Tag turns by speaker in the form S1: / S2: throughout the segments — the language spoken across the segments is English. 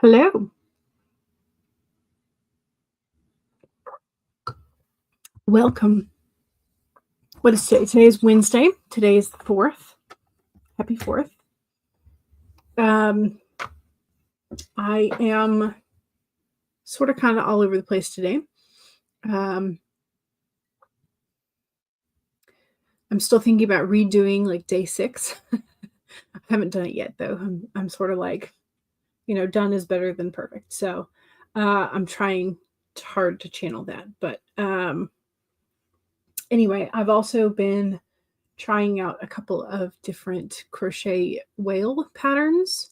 S1: Hello. Welcome. What is today? Today is Wednesday. Today is the 4th. Happy 4th. I am sort of kind of all over the place today. I'm still thinking about redoing like day 6. I haven't done it yet though. I'm sort of like, done is better than perfect. So I'm trying hard to channel that. But anyway, I've also been trying out a couple of different crochet whale patterns.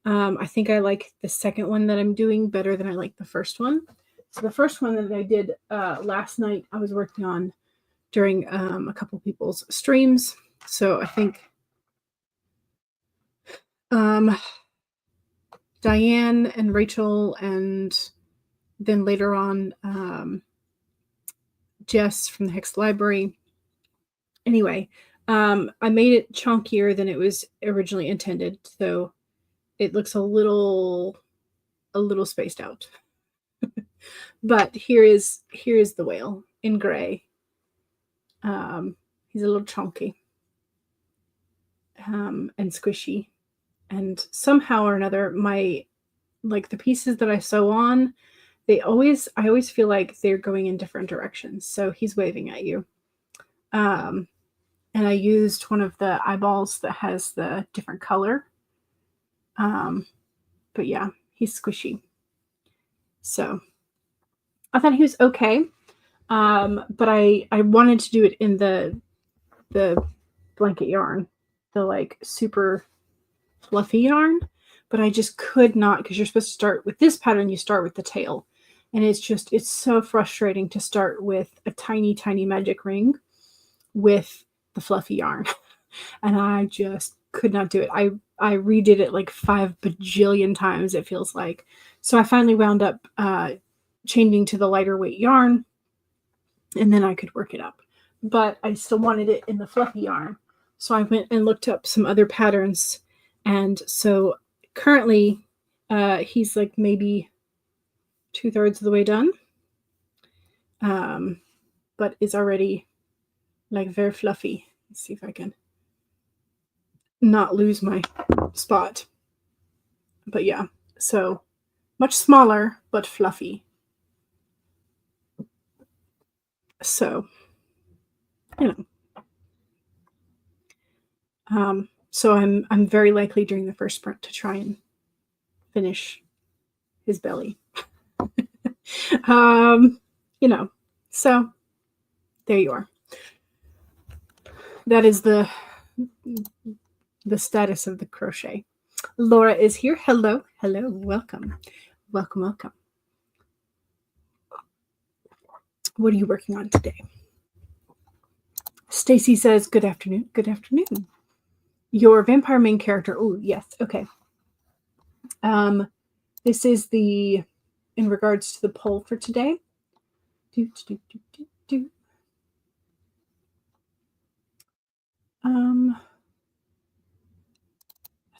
S1: I think I like the second one that I'm doing better than I like the first one. So the first one that I did last night, I was working on during a couple people's streams. So I think Diane and Rachel, and then later on Jess from the Hex Library. Anyway, I made it chunkier than it was originally intended, so it looks a little spaced out. But here is the whale in gray. He's a little chunky and squishy, and somehow or another, the pieces that I sew on, I always feel like they're going in different directions. So he's waving at you. And I used one of the eyeballs that has the different color. But yeah, he's squishy. So I thought he was okay. But I wanted to do it in the blanket yarn, the like super fluffy yarn, but I just could not, because you're supposed to start with this pattern, you start with the tail. And it's so frustrating to start with a tiny, tiny magic ring with the fluffy yarn. And I just could not do it. I redid it like 5 bajillion times, it feels like. So I finally wound up changing to the lighter weight yarn, and then I could work it up. But I still wanted it in the fluffy yarn. So I went and looked up some other patterns. And so currently he's like maybe 2/3 of the way done. But is already like very fluffy. Let's see if I can not lose my spot. But yeah, so much smaller but fluffy. So, so I'm very likely during the first sprint to try and finish his belly. So there you are. That is the status of the crochet. Laura is here. Hello. Welcome. What are you working on today? Stacy says, good afternoon. Your vampire main character. Oh, yes. Okay. This is in regards to the poll for today. I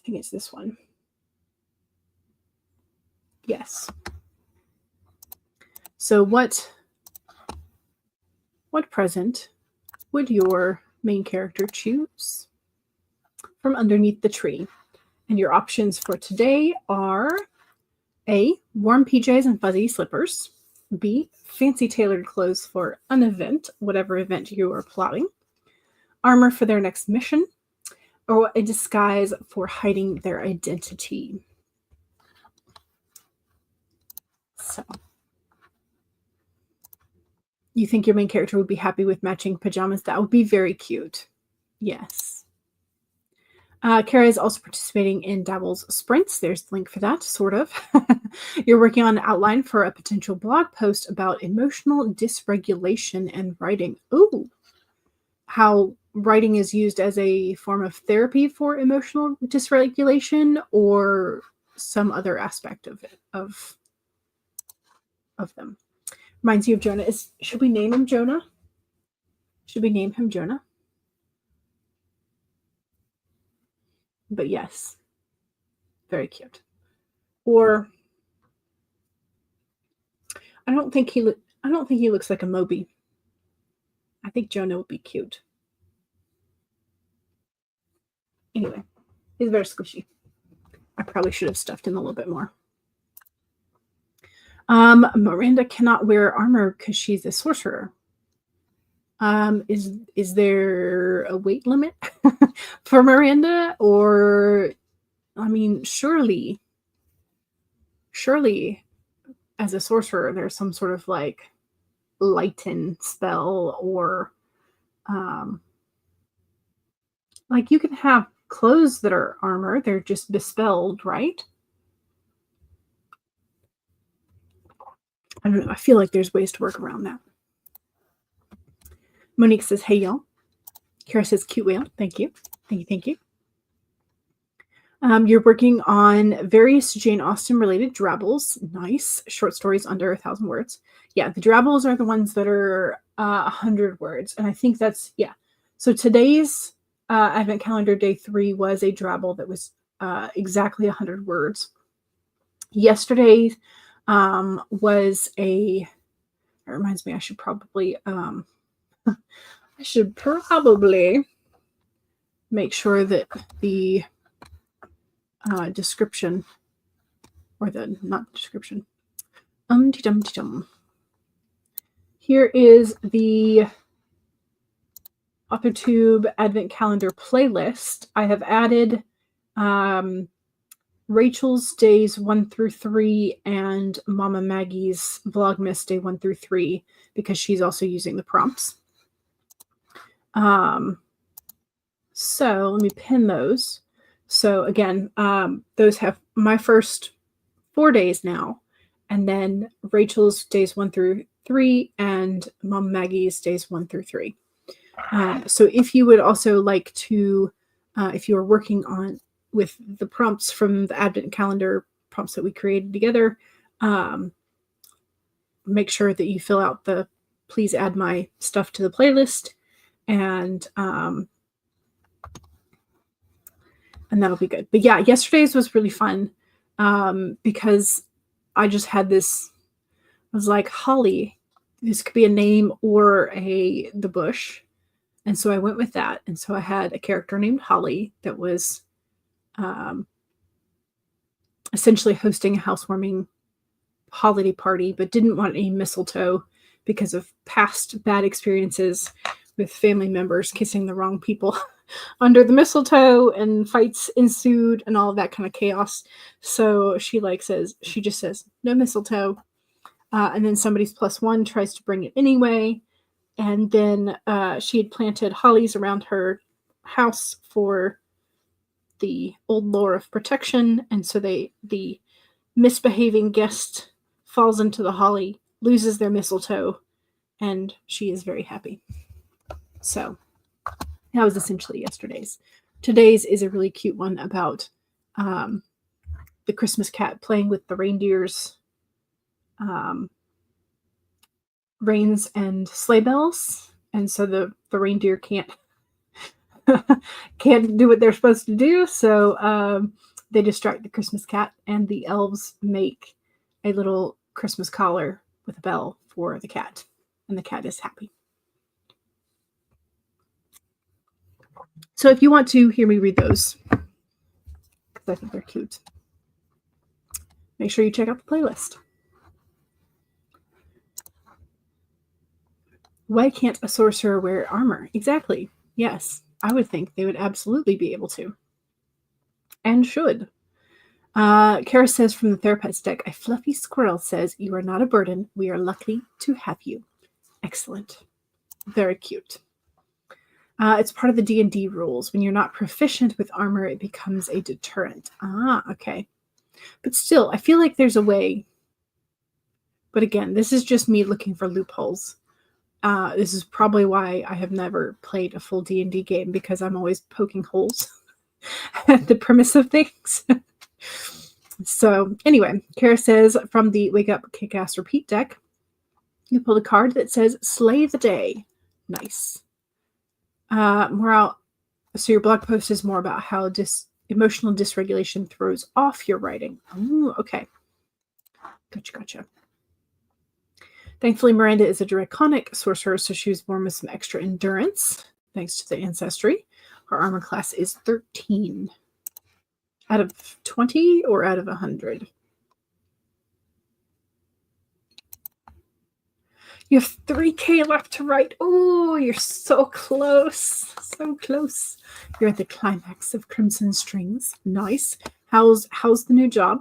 S1: think it's this one. Yes. So what present would your main character choose from underneath the tree? And your options for today are A, warm PJs and fuzzy slippers. B, fancy tailored clothes for an event, whatever event you are plotting. Armor for their next mission. Or a disguise for hiding their identity. So, you think your main character would be happy with matching pajamas? That would be very cute. Yes. Kara is also participating in Dabble's sprints. There's the link for that, sort of. You're working on an outline for a potential blog post about emotional dysregulation and writing. Ooh, how writing is used as a form of therapy for emotional dysregulation, or some other aspect of it, of them. Reminds you of Jonah. Should we name him Jonah? But yes, very cute. Or I don't think he looks like a Moby. I think Jonah would be cute. Anyway, he's very squishy. I probably should have stuffed him a little bit more. Miranda cannot wear armor because she's a sorcerer. Is there a weight limit for Miranda? Or, I mean, surely as a sorcerer, there's some sort of like lighten spell, or like you can have clothes that are armor, they're just bespelled, right? I don't know. I feel like there's ways to work around that. Monique says, hey, y'all. Kara says, cute whale. Thank you. Thank you. You're working on various Jane Austen related drabbles. Nice. Short stories under 1,000 words. Yeah, the drabbles are the ones that are 100 words. And I think that's, yeah. So today's Advent Calendar Day 3 was a drabble that was exactly 100 words. Yesterday was a, it reminds me, I should probably make sure that the description, or the, not description, here is the AuthorTube Advent Calendar playlist. I have added Rachel's days 1 through 3 and Mama Maggie's Vlogmas day 1 through 3 because she's also using the prompts. So let me pin those. So again, those have my first 4 days now, and then Rachel's days 1 through 3 and Mom Maggie's days 1 through 3. So if you would also like to, if you are working on with the prompts from the Advent Calendar prompts that we created together, make sure that you fill out the please add my stuff to the playlist, and that'll be good. But yeah, yesterday's was really fun because I just had this, I was like, Holly, this could be a name or the bush. And so I went with that. And so I had a character named Holly that was essentially hosting a housewarming holiday party, but didn't want any mistletoe because of past bad experiences with family members kissing the wrong people under the mistletoe, and fights ensued and all of that kind of chaos. So she just says no mistletoe, and then somebody's +1 tries to bring it anyway, and then she had planted hollies around her house for the old lore of protection, and so the misbehaving guest falls into the holly, loses their mistletoe, and she is very happy. So that was essentially yesterday's. Today's is a really cute one about the Christmas cat playing with the reindeers, reins and sleigh bells, and so the reindeer can't do what they're supposed to do, so they distract the Christmas cat, and the elves make a little Christmas collar with a bell for the cat, and the cat is happy. So if you want to hear me read those, because I think they're cute, make sure you check out the playlist. Why can't a sorcerer wear armor? Exactly. Yes, I would think they would absolutely be able to. And should. Kara says from the Therapist deck, a fluffy squirrel says, you are not a burden. We are lucky to have you. Excellent. Very cute. It's part of the D&D rules. When you're not proficient with armor, it becomes a deterrent. Ah, okay. But still, I feel like there's a way. But again, this is just me looking for loopholes. This is probably why I have never played a full D&D game, because I'm always poking holes at the premise of things. So anyway, Kara says from the Wake Up Kick-Ass Repeat deck, you pull a card that says Slay the Day. Nice. So your blog post is more about how emotional dysregulation throws off your writing. Oh, okay. Gotcha. Thankfully, Miranda is a draconic sorcerer, so she was born with some extra endurance, thanks to the ancestry. Her armor class is 13. Out of 20 or out of 100? You have 3K left to write. Oh, you're so close. So close. You're at the climax of Crimson Strings. Nice. How's the new job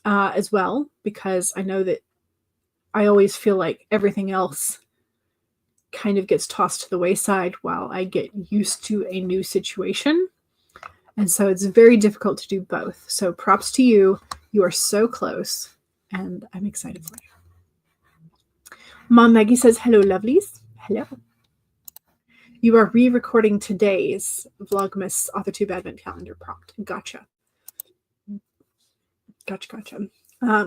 S1: as well? Because I know that I always feel like everything else kind of gets tossed to the wayside while I get used to a new situation. And so it's very difficult to do both. So props to you. You are so close, and I'm excited for you. Mom Maggie says, hello, lovelies. Hello. You are re-recording today's Vlogmas AuthorTube Advent Calendar prompt. Gotcha.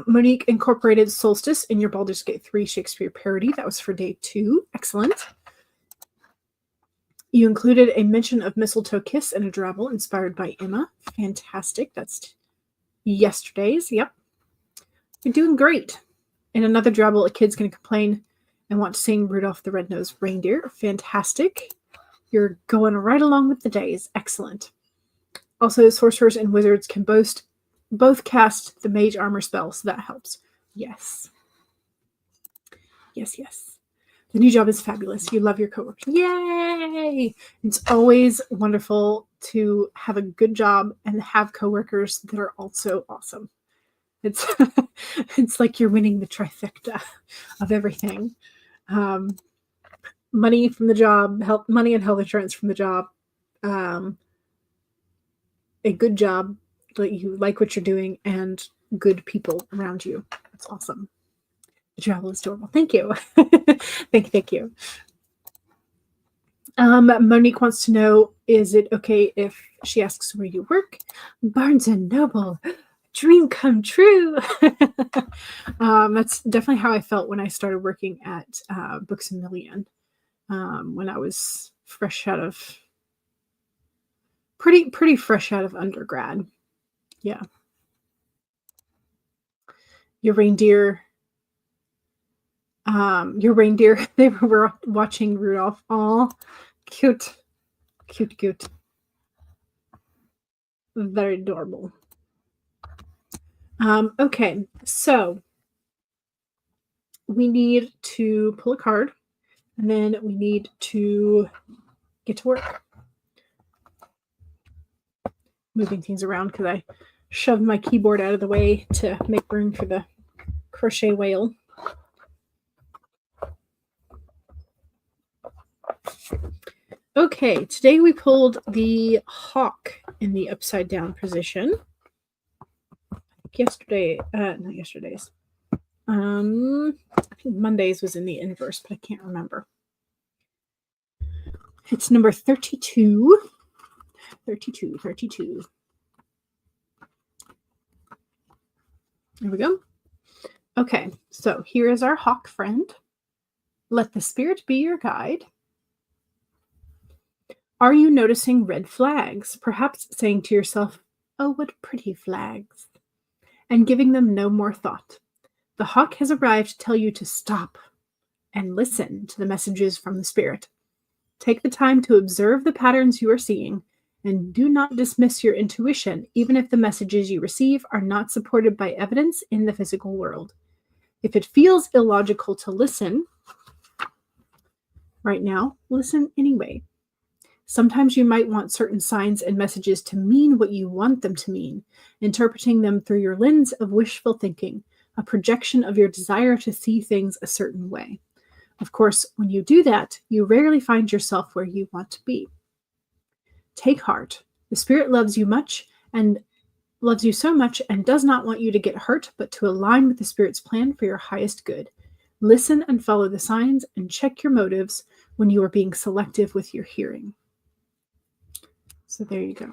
S1: Monique incorporated Solstice in your Baldur's Gate 3 Shakespeare parody. That was for day 2. Excellent. You included a mention of Mistletoe Kiss and a Drabble inspired by Emma. Fantastic. That's yesterday's. Yep. You're doing great. In another Drabble, a kid's going to complain and want to sing Rudolph the Red-Nosed Reindeer. Fantastic. You're going right along with the days. Excellent. Also, sorcerers and wizards can both cast the mage armor spell, so that helps. Yes. Yes. The new job is fabulous. You love your coworkers. Yay! It's always wonderful to have a good job and have coworkers that are also awesome. It's like you're winning the trifecta of everything. Money from the job, money and health insurance from the job, a good job, that you like what you're doing, and good people around you. That's awesome. The travel is adorable. Thank you. Thank you. Monique wants to know, is it okay if she asks where you work? Barnes & Noble. Dream come true. That's definitely how I felt when I started working at Books A Million, when I was fresh out of pretty fresh out of undergrad. Yeah. Your reindeer, they were watching Rudolph. Oh, cute. Very adorable. Okay, so we need to pull a card, and then we need to get to work. Moving things around because I shoved my keyboard out of the way to make room for the crochet whale. Okay, today we pulled the hawk in the upside down position. Yesterday, not yesterday's. I think Monday's was in the inverse, but I can't remember. It's number 32. 32. There we go. Okay, so here is our hawk friend. Let the spirit be your guide. Are you noticing red flags? Perhaps saying to yourself, oh, what pretty flags, and giving them no more thought. The hawk has arrived to tell you to stop and listen to the messages from the spirit. Take the time to observe the patterns you are seeing, and do not dismiss your intuition, even if the messages you receive are not supported by evidence in the physical world. If it feels illogical to listen right now, listen anyway. Sometimes you might want certain signs and messages to mean what you want them to mean, interpreting them through your lens of wishful thinking, a projection of your desire to see things a certain way. Of course, when you do that, you rarely find yourself where you want to be. Take heart. The spirit loves you so much and does not want you to get hurt, but to align with the spirit's plan for your highest good. Listen and follow the signs and check your motives when you are being selective with your hearing. So there you go.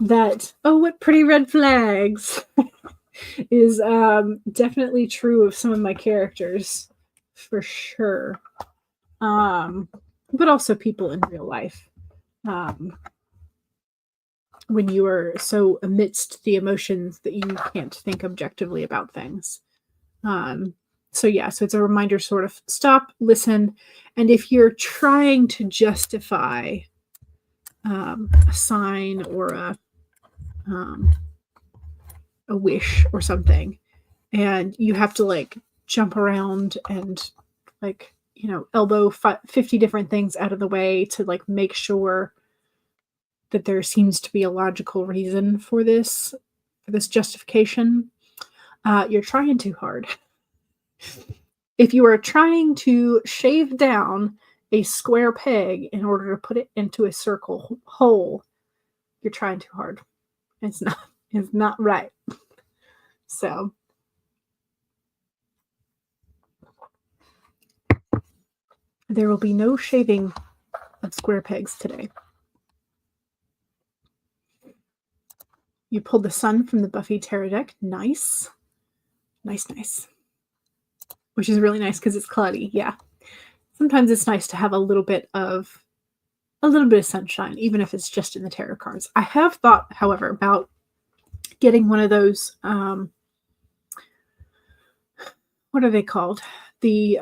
S1: That, oh, what pretty red flags is definitely true of some of my characters, for sure. But also people in real life. when you are so amidst the emotions that you can't think objectively about things. So it's a reminder, sort of stop, listen, and if you're trying to justify a sign or a wish or something, and you have to like jump around and like, elbow 50 different things out of the way to like make sure that there seems to be a logical reason for this justification, you're trying too hard. If you are trying to shave down a square peg in order to put it into a circle hole, you're trying too hard. It's not right. So there will be no shaving of square pegs today. You pulled the sun from the Buffy tarot deck. Nice. Nice. Which is really nice because it's cloudy. Yeah. Sometimes it's nice to have a little bit of sunshine, even if it's just in the tarot cards. I have thought, however, about getting one of those, what are they called? The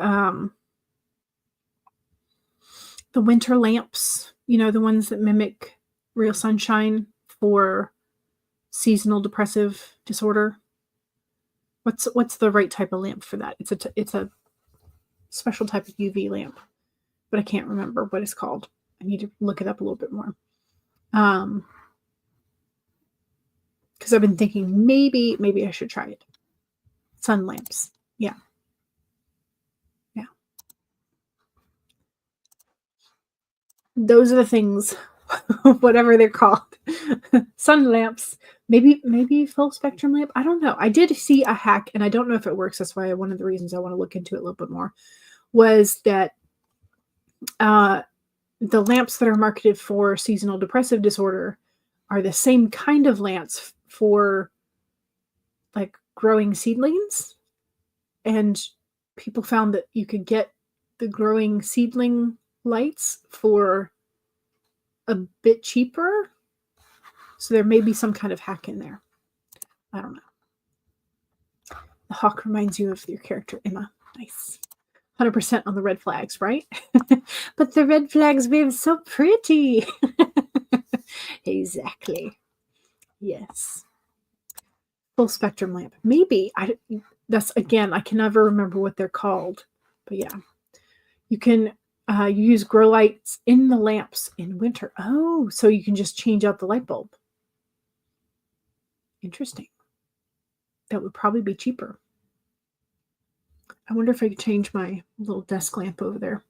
S1: winter lamps, the ones that mimic real sunshine for seasonal depressive disorder. What's the right type of lamp for that? It's a special type of UV lamp, but I can't remember what it's called. I need to look it up a little bit more. Because I've been thinking maybe I should try it. Sun lamps. Yeah. Those are the things, whatever they're called. Sun lamps. Maybe full spectrum lamp. I don't know. I did see a hack, and I don't know if it works. That's why one of the reasons I want to look into it a little bit more was that the lamps that are marketed for seasonal depressive disorder are the same kind of lamps for like growing seedlings. And people found that you could get the growing seedling lights for a bit cheaper. So there may be some kind of hack in there. I don't know. The hawk reminds you of your character, Emma. Nice. 100% on the red flags, right? But the red flags wave so pretty. Exactly. Yes. Full spectrum lamp. Maybe. I can never remember what they're called. But yeah. You can use grow lights in the lamps in winter. Oh, so you can just change out the light bulb. Interesting. That would probably be cheaper. I wonder if I could change my little desk lamp over there.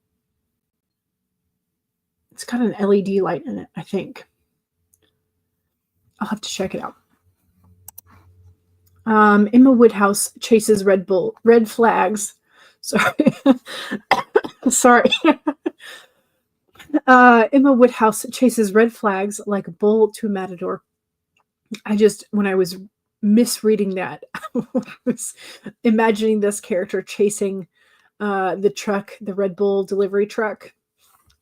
S1: It's got an LED light in it, I think. I'll have to check it out. Emma Woodhouse chases red flags. Sorry. Sorry. Emma Woodhouse chases red flags like a bull to a matador. When I was misreading that, I was imagining this character chasing the Red Bull delivery truck,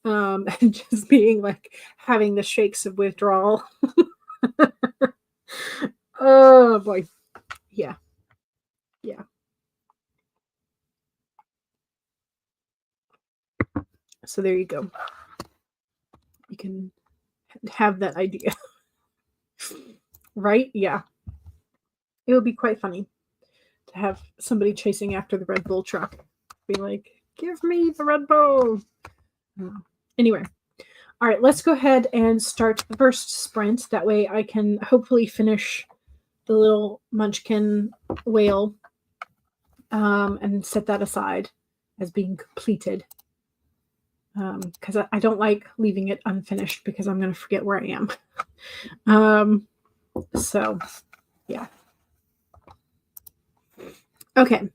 S1: and just being like having the shakes of withdrawal. Oh boy. Yeah. So there you go. You can have that idea. Right? Yeah. It would be quite funny to have somebody chasing after the Red Bull truck. Be like, give me the Red Bull. Anyway. All right, let's go ahead and start the first sprint. That way I can hopefully finish the little munchkin whale and set that aside as being completed. Because I don't like leaving it unfinished because I'm going to forget where I am. So, yeah. Okay.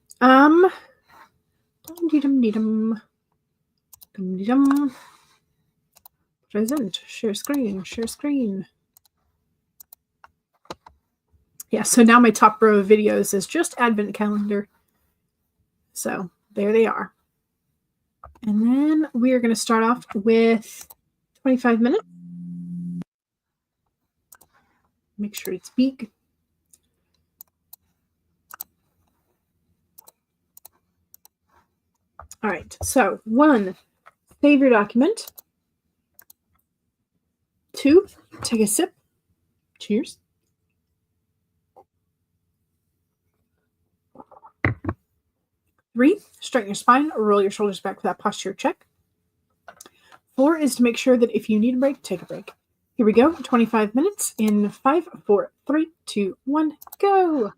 S1: Present. Share screen. Yeah, so now my top row of videos is just advent calendar. So there they are. And then we are going to start off with 25 minutes. Make sure it's big. All right, so 1, save your document. 2, take a sip. Cheers. 3, straighten your spine, roll your shoulders back for that posture check. 4 is to make sure that if you need a break, take a break. Here we go, 25 minutes in 5, 4, 3, 2, 1, go.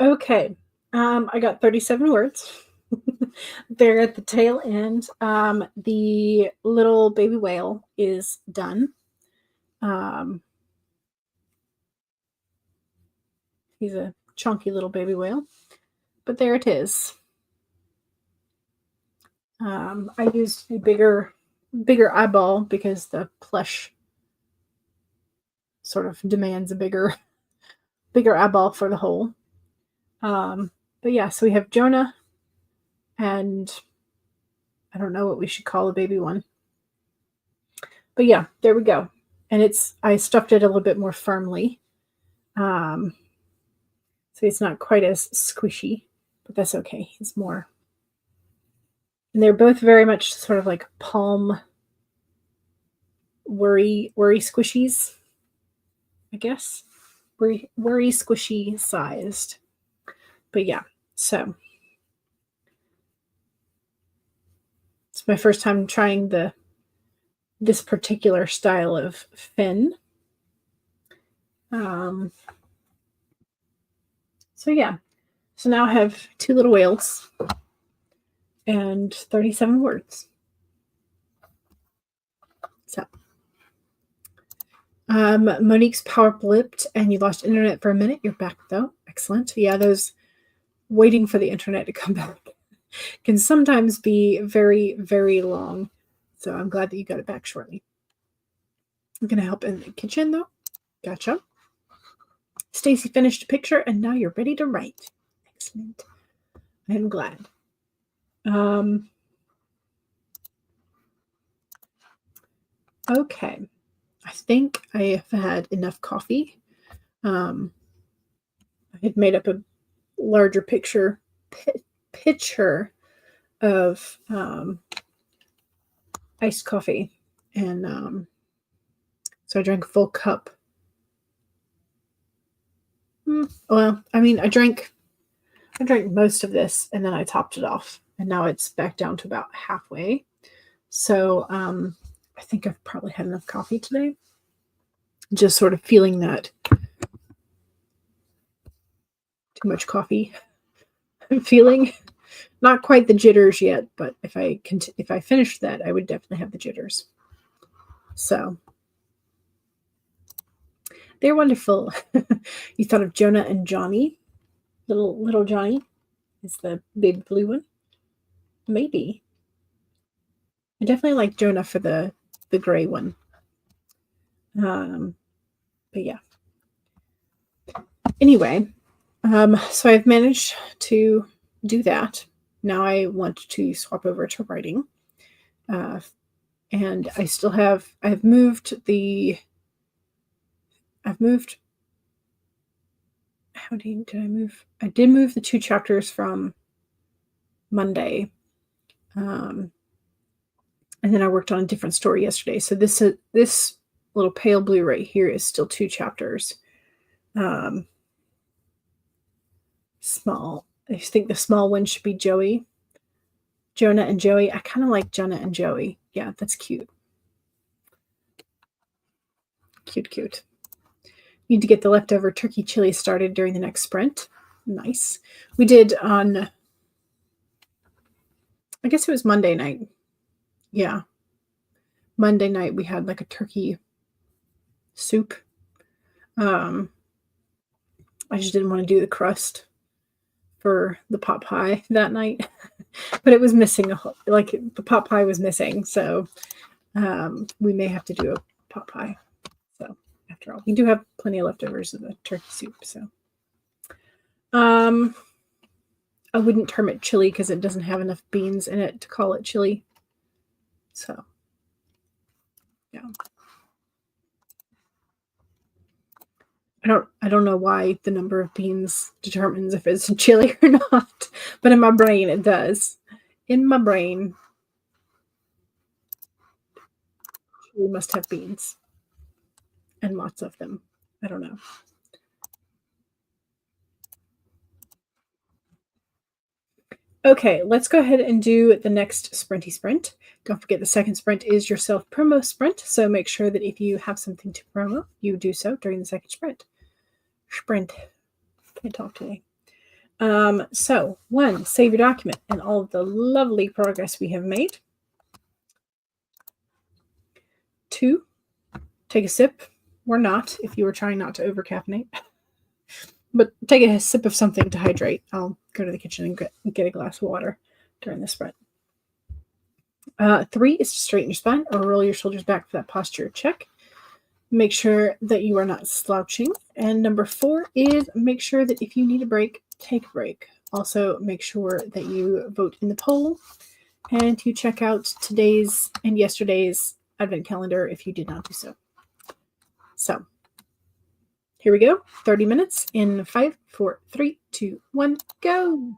S1: Okay. I got 37 words. They're at the tail end. The little baby whale is done. Um, he's a chunky little baby whale, but there it is. I used a bigger eyeball because the plush sort of demands a bigger eyeball for the hole. But yeah, so we have Jonah, and I don't know what we should call a baby one. But yeah, there we go. And I stuffed it a little bit more firmly. So it's not quite as squishy, but that's okay. It's more And they're both very much sort of like palm worry squishies, I guess. Worry squishy sized. But yeah, so it's my first time trying this particular style of fin. So yeah, so now I have 2 little whales and 37 words. So, Monique's power blipped and you lost internet for a minute. You're back though. Excellent. Yeah, those waiting for the internet to come back can sometimes be very, very long. So I'm glad that you got it back shortly. I'm going to help in the kitchen though. Gotcha. Stacy finished a picture and now you're ready to write. Excellent. I'm glad. Okay. I think I have had enough coffee. I had made up a larger picture of iced coffee, and so I drank a full cup. Well, I mean, I drank most of this, and then I topped it off, and now it's back down to about halfway. So I think I've probably had enough coffee today. Just sort of feeling that too much coffee feeling. Not quite the jitters yet, but if I finished that, I would definitely have the jitters. So they're wonderful. You thought of Jonah and Johnny. Little Johnny is the big blue one. Maybe. I definitely like Jonah for the gray one. But yeah. Anyway, so I've managed to do that. Now I want to swap over to writing. And I still have, I've moved, how did I move? I did move the 2 chapters from Monday. And then I worked on a different story yesterday. So this little pale blue right here is still 2 chapters. Small. I think the small one should be Joey. Jonah and Joey. I kind of like Jonah and Joey. Yeah, that's cute. Cute. Need to get the leftover turkey chili started during the next sprint. Nice. We did on, I guess it was Monday night. Yeah. Monday night we had like a turkey soup. I just didn't want to do the crust for the pot pie that night. But it was missing like the pot pie was missing. So we may have to do a pot pie. So after all, we do have plenty of leftovers of the turkey soup. So I wouldn't term it chili because it doesn't have enough beans in it to call it chili. So yeah. I don't know why the number of beans determines if it's chili or not, but in my brain it does. In my brain, we must have beans and lots of them. I don't know. Okay, let's go ahead and do the next sprinty sprint. Don't forget the second sprint is your self-promo sprint, so make sure that if you have something to promo, you do so during the second sprint. Can't talk today. So 1, save your document and all of the lovely progress we have made. 2, take a sip, or not, if you were trying not to over-caffeinate. But take a sip of something to hydrate. I'll go to the kitchen and get a glass of water during the sprint. 3 is to straighten your spine or roll your shoulders back for that posture check. Make sure that you are not slouching. And number 4 is make sure that if you need a break, take a break. Also, make sure that you vote in the poll and you check out today's and yesterday's advent calendar if you did not do so. So, here we go. 30 minutes in 5, 4, 3, 2, 1, go.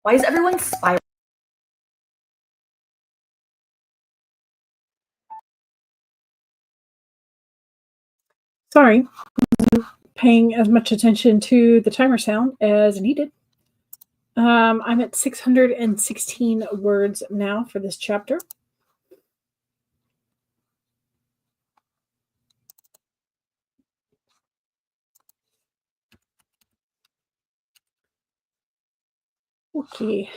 S2: Why is everyone spiraling?
S1: Sorry, paying as much attention to the timer sound as needed. I'm at 616 words now for this chapter. Okay.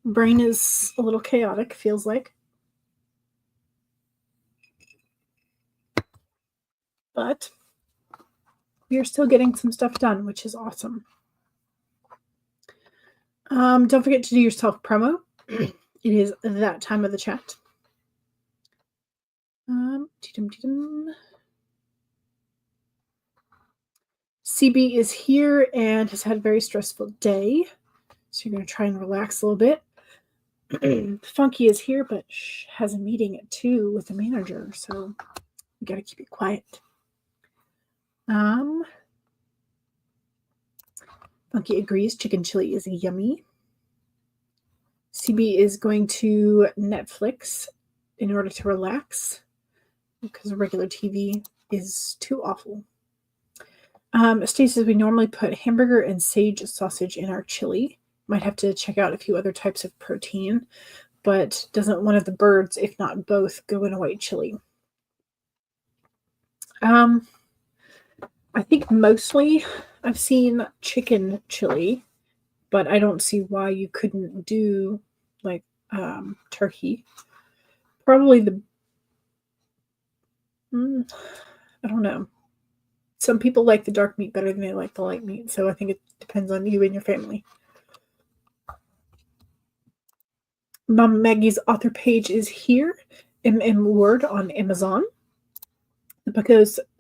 S1: Brain is a little chaotic, feels like. But we are still getting some stuff done, which is awesome. Don't forget to do your self promo. It is that time of the chat. CB is here and has had a very stressful day. So you're going to try and relax a little bit. Funky is here, but has a meeting at 2 with the manager. So we got to keep it quiet. Funky agrees. Chicken chili is yummy. CB is going to Netflix in order to relax because regular TV is too awful. Stacey says we normally put hamburger and sage sausage in our chili. Might have to check out a few other types of protein, but doesn't one of the birds, if not both, go in a white chili? I think mostly I've seen chicken chili, but I don't see why you couldn't do like turkey. Probably I don't know. Some people like the dark meat better than they like the light meat, so I think it depends on you and your family. Mom Maggie's author page is here, Word on Amazon. The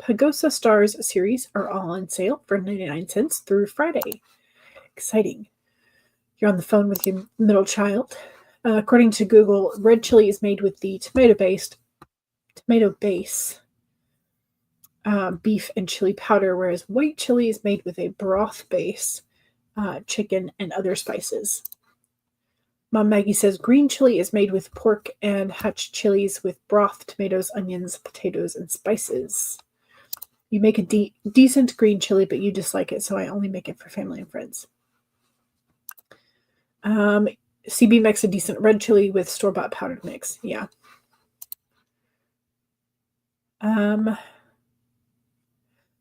S1: Pagosa Stars series are all on sale for 99 cents through Friday. Exciting. You're on the phone with your middle child. According to Google, red chili is made with the tomato base, beef and chili powder, whereas white chili is made with a broth base, chicken, and other spices. Mom Maggie says green chili is made with pork and Hutch chilies with broth, tomatoes, onions, potatoes, and spices. You make a decent green chili, but you dislike it, so I only make it for family and friends. CB makes a decent red chili with store-bought powdered mix. Yeah.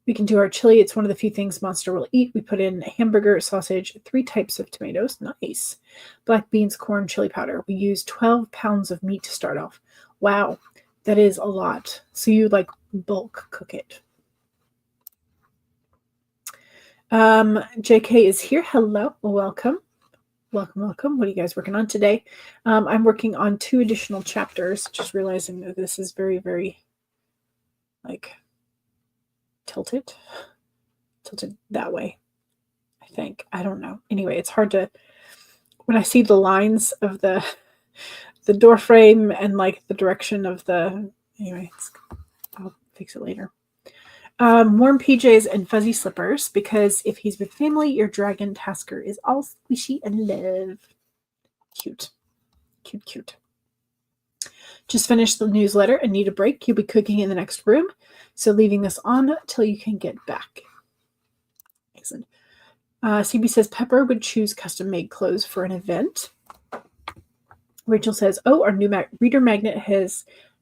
S1: We can do our chili. It's one of the few things Monster will eat. We put in hamburger, sausage, 3 types of tomatoes. Nice. Black beans, corn, chili powder. We use 12 pounds of meat to start off. Wow, that is a lot. So you like bulk cook it. JK is here. Hello. Welcome. Welcome. What are you guys working on today? I'm working on 2 additional chapters. Just realizing that this is very, very like tilted that way, I think. I don't know. Anyway, it's hard to, when I see the lines of the door frame and like the direction of the, anyway, I'll fix it later. Warm PJs and fuzzy slippers, because if he's with family, your dragon Tasker is all squishy and love. Cute. Just finished the newsletter and need a break. You'll be cooking in the next room, so leaving this on till you can get back. Excellent. CB says Pepper would choose custom-made clothes for an event. Rachel says, oh, our new reader magnet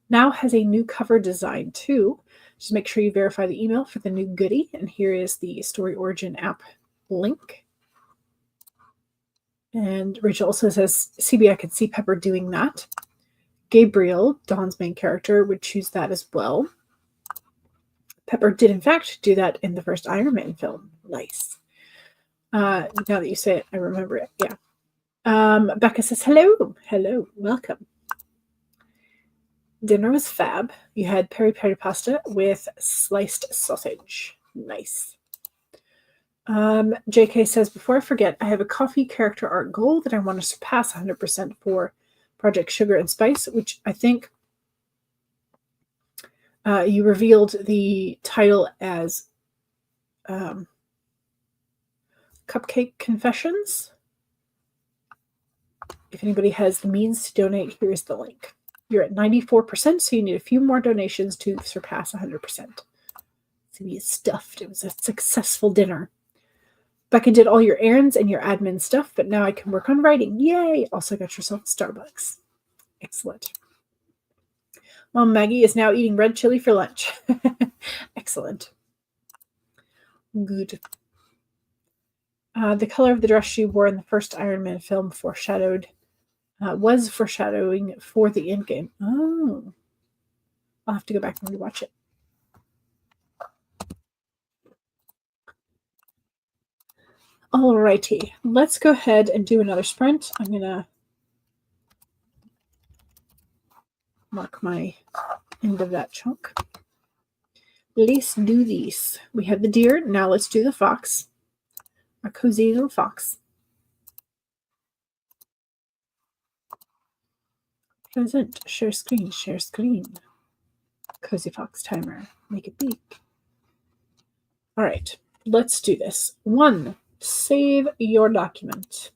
S1: now has a new cover design too. Just make sure you verify the email for the new goodie. And here is the Story Origin app link. And Rachel also says, CB, I could see Pepper doing that. Gabriel, Dawn's main character, would choose that as well. Pepper did, in fact, do that in the first Iron Man film. Nice. Now that you say it, I remember it. Yeah. Becca says, hello. Hello. Welcome. Dinner was fab. You had peri-peri pasta with sliced sausage. Nice. JK says, before I forget, I have a coffee character art goal that I want to surpass 100% for Project Sugar and Spice, which I think You revealed the title as Cupcake Confessions. If anybody has the means to donate, here's the link. You're at 94%, so you need a few more donations to surpass 100%. So be stuffed. It was a successful dinner. Becca did all your errands and your admin stuff, but now I can work on writing. Yay! Also got yourself Starbucks. Excellent. Mom Maggie is now eating red chili for lunch. Excellent. Good. The color of the dress she wore in the first Iron Man film was foreshadowing for the endgame. Oh. I'll have to go back and rewatch it. Alrighty. Let's go ahead and do another sprint. I'm going to mark my end of that chunk. Let's do this. We have the deer. Now let's do the fox. A cozy little fox. Present. Share screen. Share screen. Cozy fox timer. Make it big. All right. Let's do this. 1. Save your document.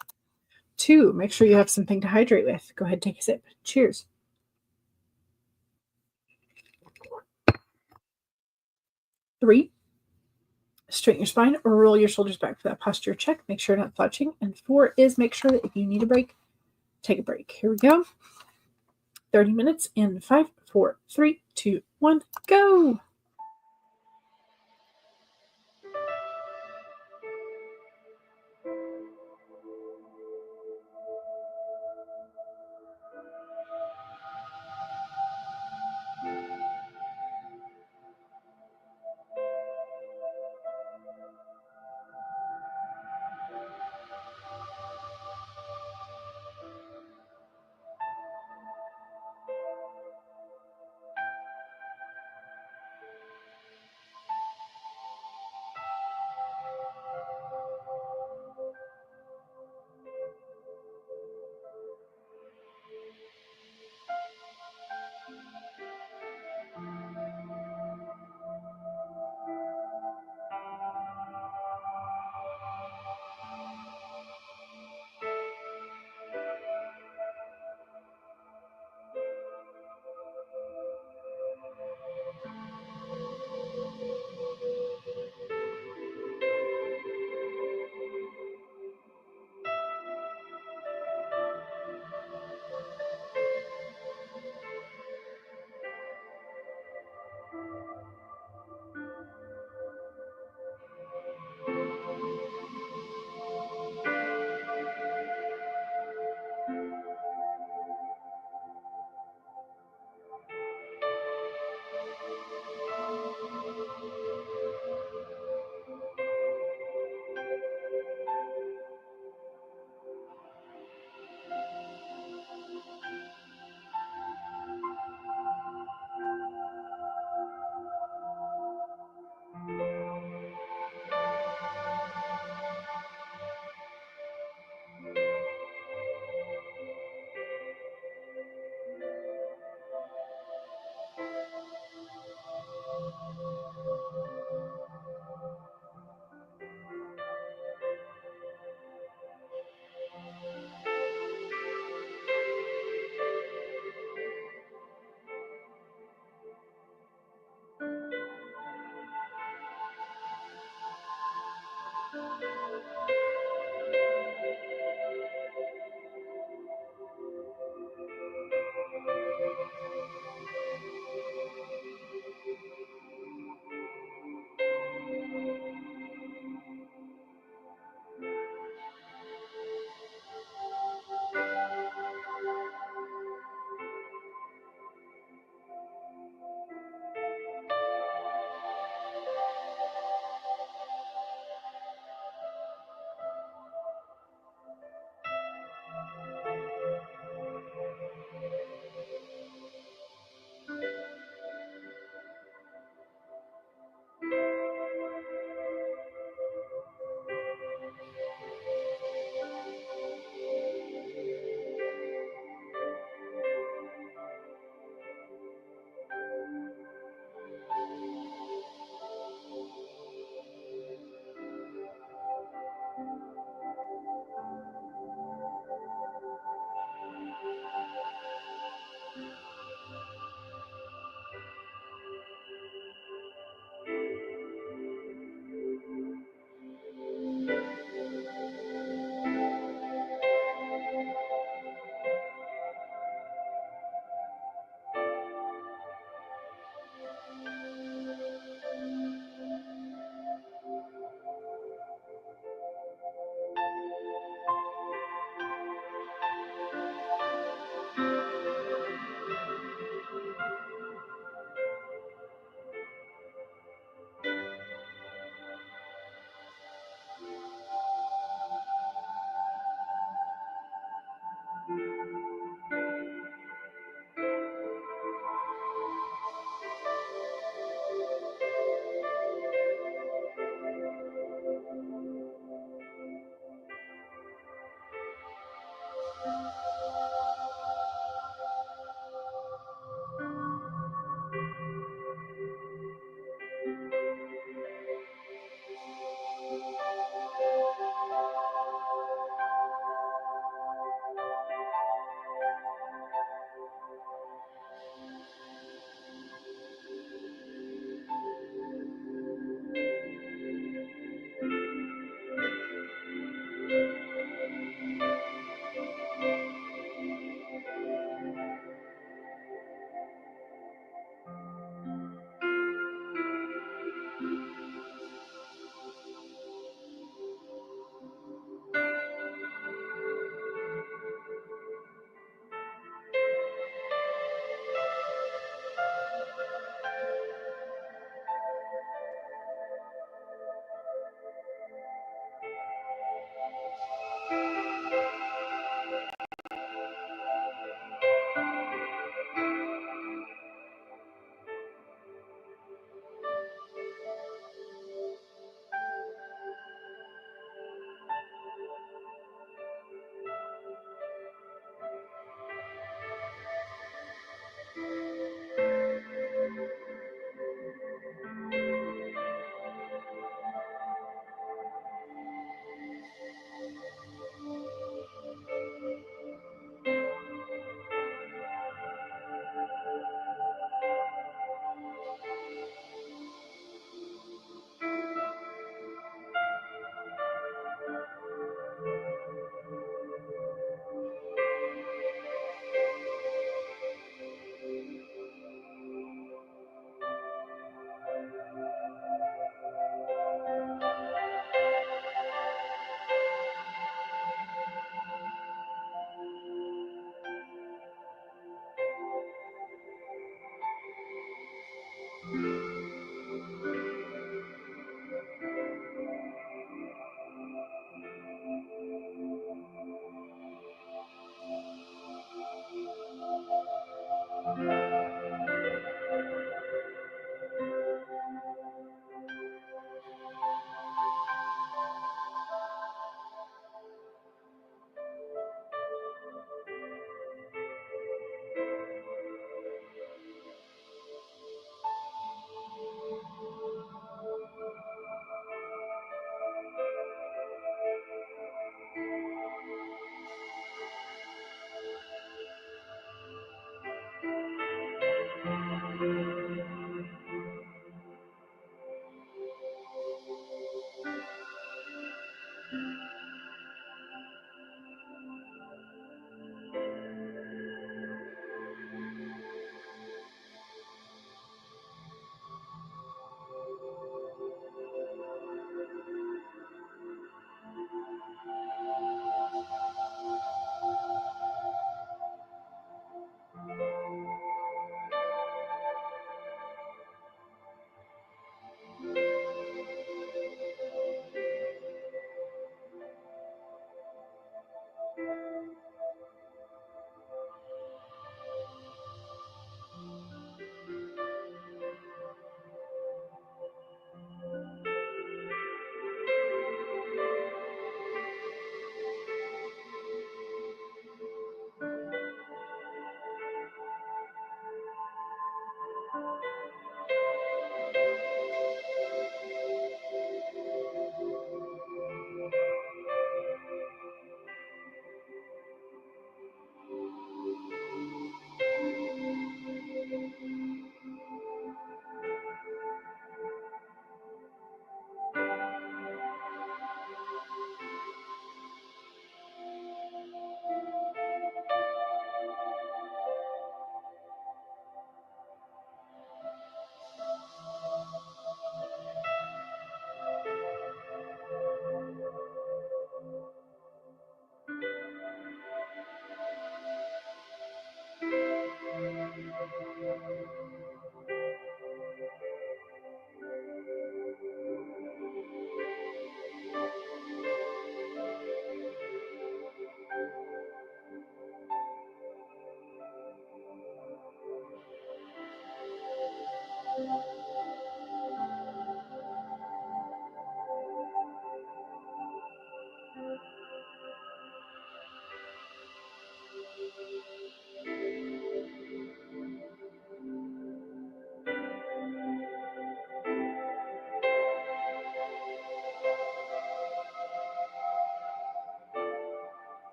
S1: 2. Make sure you have something to hydrate with. Go ahead, take a sip. Cheers. 3. Straighten your spine or roll your shoulders back for that posture check. Make sure you're not slouching. And 4 is make sure that if you need a break, take a break. Here we go. 30 minutes in 5, 4, 3, 2, 1, go.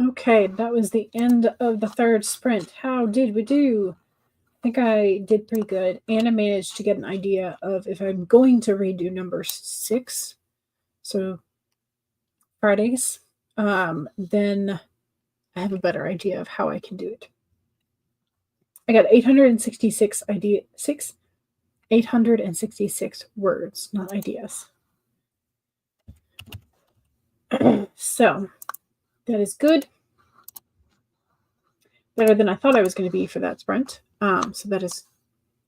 S1: Okay, that was the end of the third sprint. How did we do? I think I did pretty good, and I managed to get an idea of if I'm going to redo number 6, so Fridays, then I have a better idea of how I can do it. I got 866 866 words, not ideas. So that is good. Better than I thought I was going to be for that sprint. So that is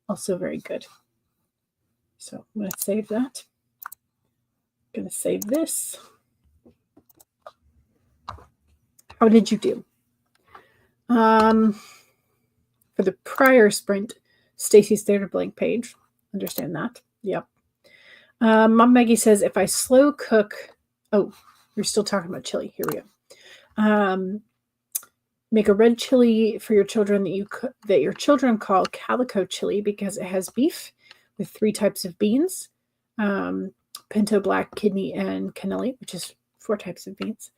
S1: also very good. So I'm going to save that. I'm going to save this. How did you do? For the prior sprint, Stacy stayed a blank page. Understand that? Yep. Mom Maggie says, if I slow cook... Oh, we're still talking about chili. Here we go. Make a red chili for your children that your children call calico chili because it has beef with 3 types of beans, pinto, black, kidney, and cannelli, which is 4 types of beans,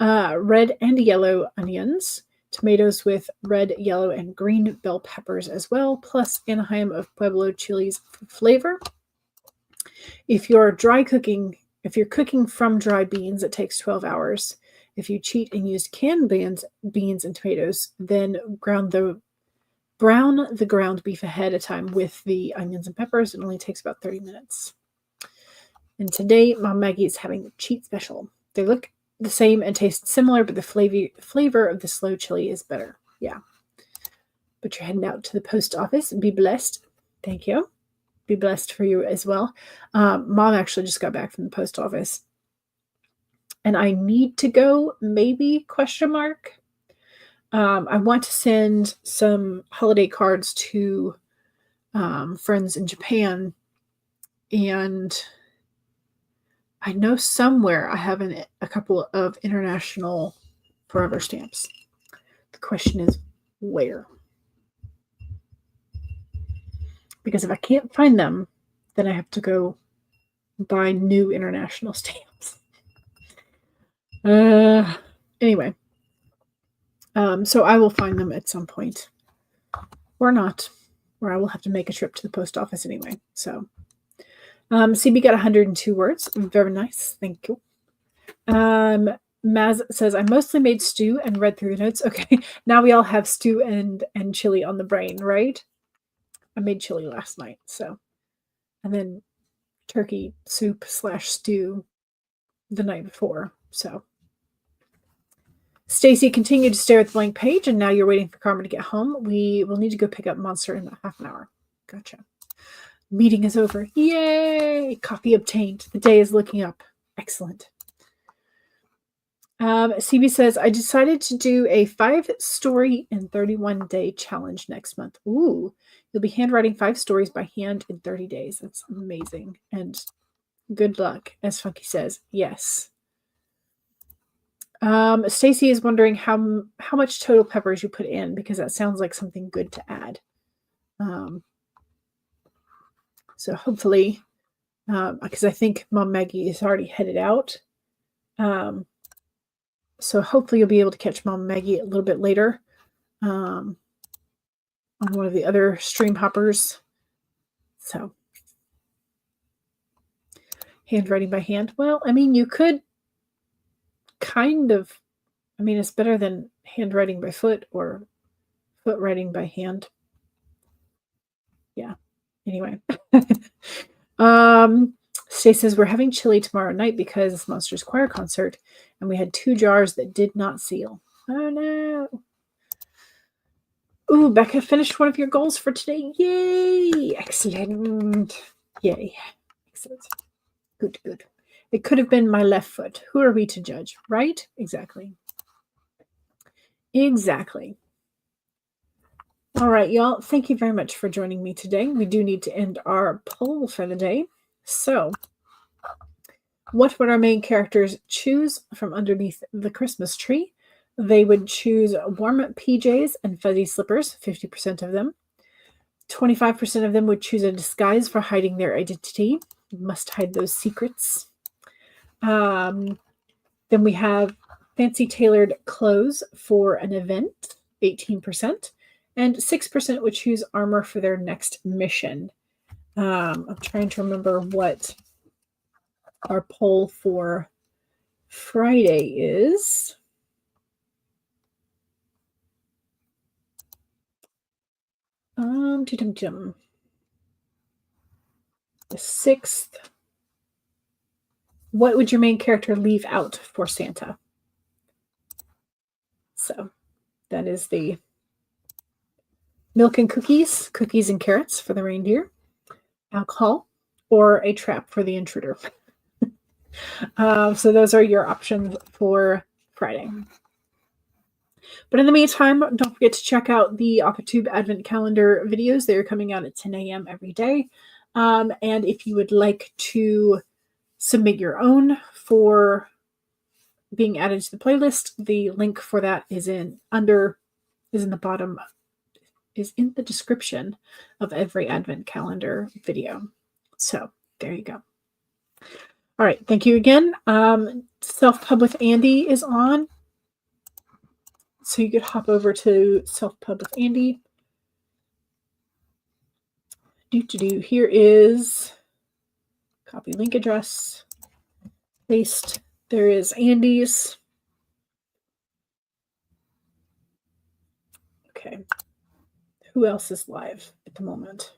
S1: red and yellow onions, tomatoes with red, yellow, and green bell peppers as well, plus Anaheim of Pueblo chilies for flavor. If you're cooking from dry beans, it takes 12 hours. If you cheat and use canned beans and tomatoes, then brown the ground beef ahead of time with the onions and peppers. It only takes about 30 minutes. And today, Mom Maggie is having a cheat special. They look the same and taste similar, but the flavor of the slow chili is better. Yeah. But you're heading out to the post office. Be blessed. Thank you. Be blessed for you as well. Mom actually just got back from the post office. And I need to go, maybe, ? I want to send some holiday cards to friends in Japan. And I know somewhere I have a couple of international forever stamps. The question is, where? Because if I can't find them, then I have to go buy new international stamps. Anyway, so I will find them at some point, or not, or I will have to make a trip to the post office anyway. So, CB got 102 words. Very nice. Thank you. Maz says, I mostly made stew and read through the notes. Okay, now we all have stew and chili on the brain, right? I made chili last night, so. And then turkey soup / stew the night before, so. Stacy continued to stare at the blank page, and now you're waiting for Carmen to get home. We will need to go pick up Monster in about half an hour. Gotcha. Meeting is over. Yay! Coffee obtained. The day is looking up. Excellent. CB says, I decided to do a 5-story and 31-day challenge next month. Ooh, you'll be handwriting 5 stories by hand in 30 days. That's amazing. And good luck, as Funky says. Yes. Stacy is wondering how much total peppers you put in, because that sounds like something good to add. So hopefully, because I think Mom Maggie is already headed out. So hopefully you'll be able to catch Mom Maggie a little bit later on one of the other stream hoppers. So handwriting by hand. Well, I mean, you could kind of, I mean, it's better than handwriting by foot or foot writing by hand. Yeah. Anyway. Stacy says, we're having chili tomorrow night because it's Monsters Choir concert, and we had 2 jars that did not seal. Oh, no. Ooh, Becca finished one of your goals for today. Yay. Excellent. Yay. Excellent. Good, good. It could have been my left foot. Who are we to judge, right? Exactly. Exactly. All right, y'all. Thank you very much for joining me today. We do need to end our poll for the day. So, what would our main characters choose from underneath the Christmas tree? They would choose warm PJs and fuzzy slippers, 50% of them. 25% of them would choose a disguise for hiding their identity. You must hide those secrets. Then we have fancy tailored clothes for an event, 18%, and 6% would choose armor for their next mission. I'm trying to remember what our poll for Friday is. The 6th. What would your main character leave out for Santa? So that is the milk and cookies and carrots for the reindeer, alcohol, or a trap for the intruder. So those are your options for Friday. But in the meantime, don't forget to check out the AuthorTube Advent Calendar videos. They're coming out at 10 a.m. every day. And if you would like to submit your own for being added to the playlist, the link for that is in the description of every Advent Calendar video. So there you go. All right, thank you again. Self-Pub with Andy is on. So you could hop over to Self-Pub with Andy. Here is copy link address. Paste. There is Andy's. Okay. Who else is live at the moment?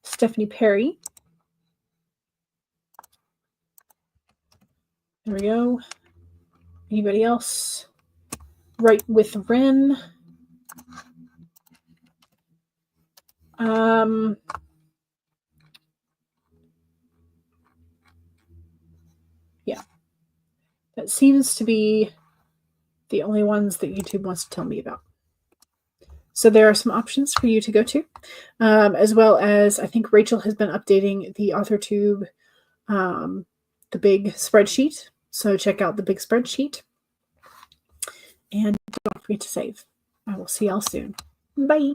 S1: Stephanie Perry. There we go. Anybody else? Right with Ren. Yeah. That seems to be the only ones that YouTube wants to tell me about. So there are some options for you to go to, as well as I think Rachel has been updating the AuthorTube, the big spreadsheet. So check out the big spreadsheet. And don't forget to save. I will see y'all soon. Bye.